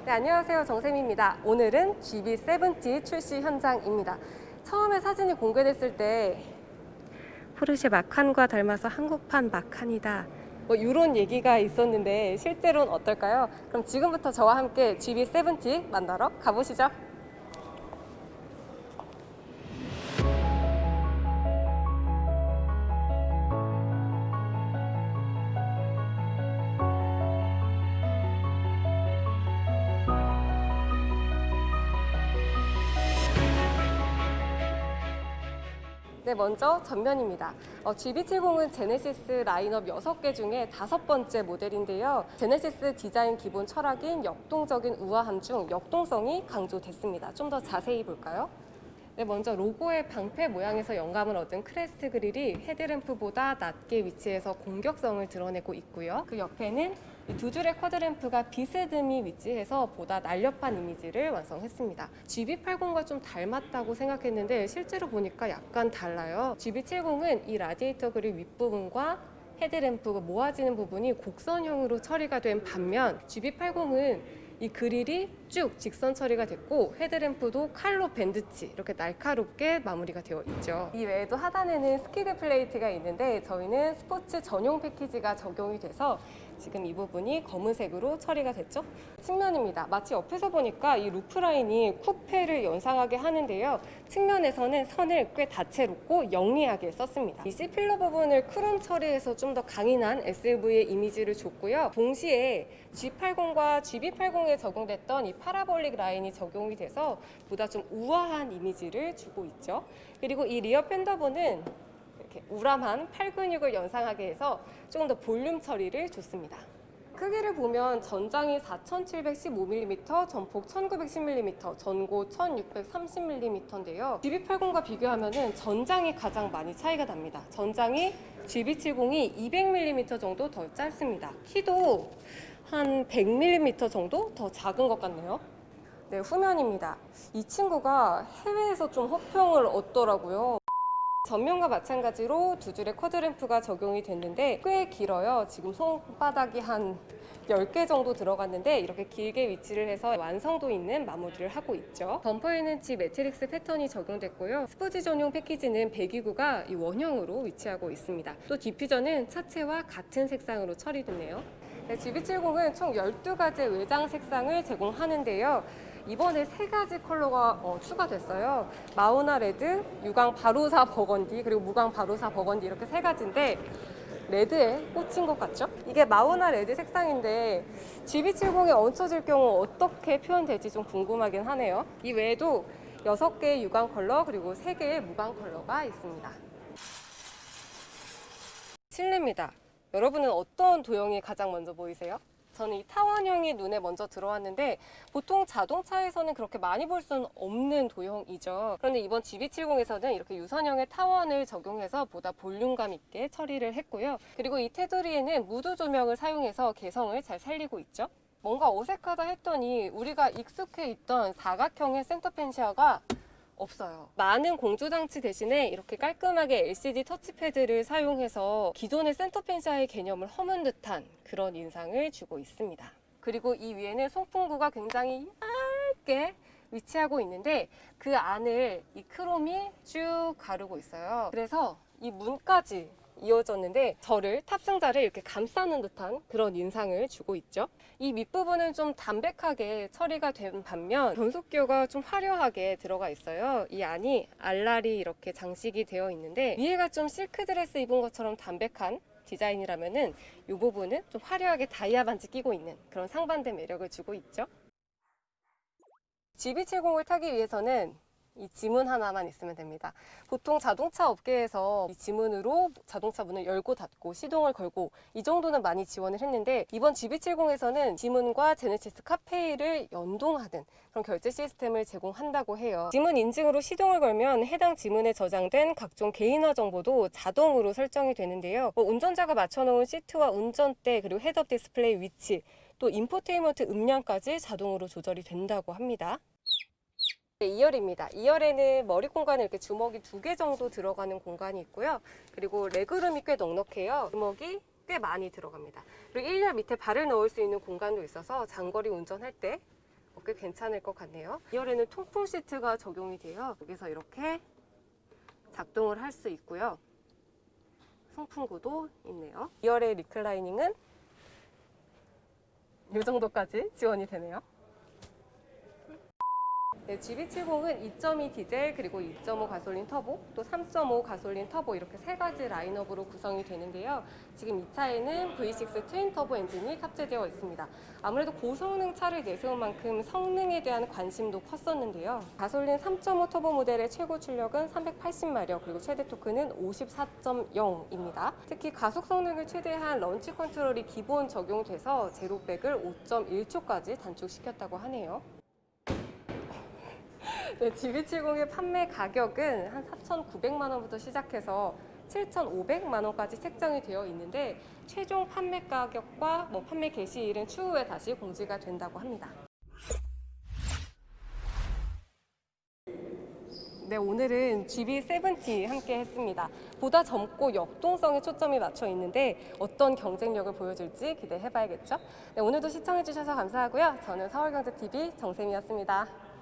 네, 안녕하세요. 정샘입니다. 오늘은 GB70 출시 현장입니다. 처음에 사진이 공개됐을 때 포르쉐 마칸과 닮아서 한국판 마칸이다, 뭐 이런 얘기가 있었는데 실제로는 어떨까요? 그럼 지금부터 저와 함께 GB70 만나러 가보시죠. 네, 먼저 전면입니다. GB70은 제네시스 라인업 6개 중에 5번째 모델인데요. 제네시스 디자인 기본 철학인 역동적인 우아함 중 역동성이 강조됐습니다. 좀 더 자세히 볼까요? 네, 먼저 로고의 방패 모양에서 영감을 얻은 크레스트 그릴이 헤드램프보다 낮게 위치해서 공격성을 드러내고 있고요. 그 옆에는 두 줄의 쿼드램프가 비스듬히 위치해서 보다 날렵한 이미지를 완성했습니다. GB80과 좀 닮았다고 생각했는데 실제로 보니까 약간 달라요. GB70은 이 라디에이터 그릴 윗부분과 헤드램프가 모아지는 부분이 곡선형으로 처리가 된 반면 GB80은 이 그릴이 쭉 직선 처리가 됐고 헤드램프도 칼로 밴드치 이렇게 날카롭게 마무리가 되어 있죠. 이 외에도 하단에는 스키드 플레이트가 있는데 저희는 스포츠 전용 패키지가 적용이 돼서 지금 이 부분이 검은색으로 처리가 됐죠. 측면입니다. 마치 옆에서 보니까 이 루프라인이 쿠페를 연상하게 하는데요. 측면에서는 선을 꽤 다채롭고 영리하게 썼습니다. 이 C필러 부분을 크롬 처리해서 좀 더 강인한 SUV의 이미지를 줬고요. 동시에 G80과 GB80에 적용됐던 이 파라볼릭 라인이 적용이 돼서 보다 좀 우아한 이미지를 주고 있죠. 그리고 이 리어 펜더보는 이렇게 우람한 팔 근육을 연상하게 해서 조금 더 볼륨 처리를 줬습니다. 크기를 보면 전장이 4715mm, 전폭 1910mm, 전고 1630mm인데요. GB80과 비교하면 전장이 가장 많이 차이가 납니다. 전장이 GB70이 200mm 정도 더 짧습니다. 키도 한 100mm 정도 더 작은 것 같네요. 네, 후면입니다. 이 친구가 해외에서 좀 호평을 얻더라고요. 전면과 마찬가지로 두 줄의 쿼드램프가 적용이 됐는데 꽤 길어요. 지금 손바닥이 한 10개 정도 들어갔는데 이렇게 길게 위치를 해서 완성도 있는 마무리를 하고 있죠. 범퍼에는 G 매트릭스 패턴이 적용됐고요. 스포츠 전용 패키지는 배기구가 이 원형으로 위치하고 있습니다. 또 디퓨저는 차체와 같은 색상으로 처리됐네요. 네, GB70은 총 12가지 외장 색상을 제공하는데요. 이번에 3가지 컬러가 추가됐어요. 마우나 레드, 유광 바로사 버건디, 그리고 무광 바로사 버건디 이렇게 3가지인데 레드에 꽂힌 것 같죠? 이게 마우나 레드 색상인데 GB70에 얹혀질 경우 어떻게 표현될지 좀 궁금하긴 하네요. 이 외에도 6개의 유광 컬러 그리고 3개의 무광 컬러가 있습니다. 실내입니다. 여러분은 어떤 도형이 가장 먼저 보이세요? 저는 이 타원형이 눈에 먼저 들어왔는데 보통 자동차에서는 그렇게 많이 볼 수는 없는 도형이죠. 그런데 이번 GB70에서는 이렇게 유선형의 타원을 적용해서 보다 볼륨감 있게 처리를 했고요. 그리고 이 테두리에는 무드 조명을 사용해서 개성을 잘 살리고 있죠. 뭔가 어색하다 했더니 우리가 익숙해 있던 사각형의 센터 펜시아가 없어요. 많은 공조장치 대신에 이렇게 깔끔하게 LCD 터치패드를 사용해서 기존의 센터 펜시아의 개념을 허문 듯한 그런 인상을 주고 있습니다. 그리고 이 위에는 송풍구가 굉장히 얇게 위치하고 있는데 그 안을 이 크롬이 쭉 가르고 있어요. 그래서 이 문까지 이어졌는데 저를 탑승자를 이렇게 감싸는 듯한 그런 인상을 주고 있죠. 이 밑부분은 좀 담백하게 처리가 된 반면 변속기어가 좀 화려하게 들어가 있어요. 이 안이 알알이 이렇게 장식이 되어 있는데 위에가 좀 실크 드레스 입은 것처럼 담백한 디자인이라면은 이 부분은 좀 화려하게 다이아 반지 끼고 있는 그런 상반된 매력을 주고 있죠. GB70을 타기 위해서는 이 지문 하나만 있으면 됩니다. 보통 자동차 업계에서 이 지문으로 자동차 문을 열고 닫고 시동을 걸고 이 정도는 많이 지원을 했는데 이번 GB70에서는 지문과 제네시스 카페이를 연동하는 그런 결제 시스템을 제공한다고 해요. 지문 인증으로 시동을 걸면 해당 지문에 저장된 각종 개인화 정보도 자동으로 설정이 되는데요. 운전자가 맞춰놓은 시트와 운전대 그리고 헤드업 디스플레이 위치 또 인포테인먼트 음량까지 자동으로 조절이 된다고 합니다. 2열입니다. 2열에는 머리 공간에 이렇게 주먹이 2개 정도 들어가는 공간이 있고요. 그리고 레그룸이 꽤 넉넉해요. 주먹이 꽤 많이 들어갑니다. 그리고 1열 밑에 발을 넣을 수 있는 공간도 있어서 장거리 운전할 때 꽤 괜찮을 것 같네요. 2열에는 통풍 시트가 적용이 돼요. 여기서 이렇게 작동을 할 수 있고요. 송풍구도 있네요. 2열의 리클라이닝은 이 정도까지 지원이 되네요. 네, GB70은 2.2 디젤 그리고 2.5 가솔린 터보 또 3.5 가솔린 터보 이렇게 세 가지 라인업으로 구성이 되는데요. 지금 이 차에는 V6 트윈 터보 엔진이 탑재되어 있습니다. 아무래도 고성능 차를 내세운 만큼 성능에 대한 관심도 컸었는데요. 가솔린 3.5 터보 모델의 최고 출력은 380마력 그리고 최대 토크는 54.0입니다. 특히 가속 성능을 최대한 런치 컨트롤이 기본 적용돼서 제로백을 5.1초까지 단축시켰다고 하네요. 네, GB70의 판매 가격은 한 4,900만 원부터 시작해서 7,500만 원까지 책정이 되어 있는데 최종 판매 가격과 판매 개시일은 추후에 다시 공지가 된다고 합니다. 네, 오늘은 GB70 함께 했습니다. 보다 젊고 역동성에 초점이 맞춰 있는데 어떤 경쟁력을 보여줄지 기대해봐야겠죠? 네, 오늘도 시청해주셔서 감사하고요. 저는 서울경제TV 정샘이었습니다.